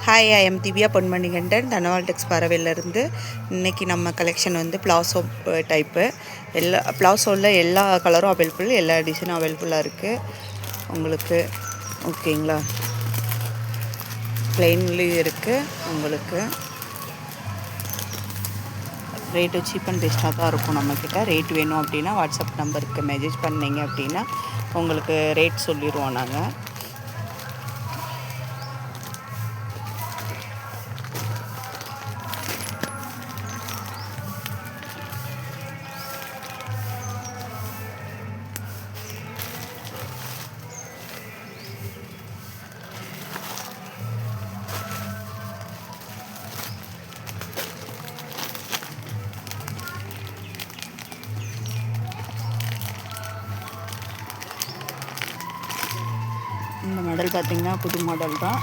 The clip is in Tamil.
ஹாய், ஐ எம் திவ்யா பொன்மணிகண்டன், தனவால் டெக்ஸ் பறவையிலேருந்து. இன்றைக்கி நம்ம கலெக்ஷன் வந்து பிளாசோ டைப்பு. பிளாசோவில் எல்லா கலரும் அவைலபிள், எல்லா டிசைனும் அவைலபிளாக இருக்குது உங்களுக்கு. ஓகேங்களா, ப்ளெயின்லேயும் இருக்குது உங்களுக்கு. ரேட்டு சீப் அண்ட் பெஸ்ட்டாக தான் இருக்கும் நம்மக்கிட்ட. ரேட் வேணும் அப்படின்னா வாட்ஸ்அப் நம்பருக்கு மெசேஜ் பண்ணிங்க அப்படின்னா உங்களுக்கு ரேட் சொல்லிடுவோம் நாங்கள். இந்த மாடல் பார்த்திங்கன்னா புது மாடல் தான்.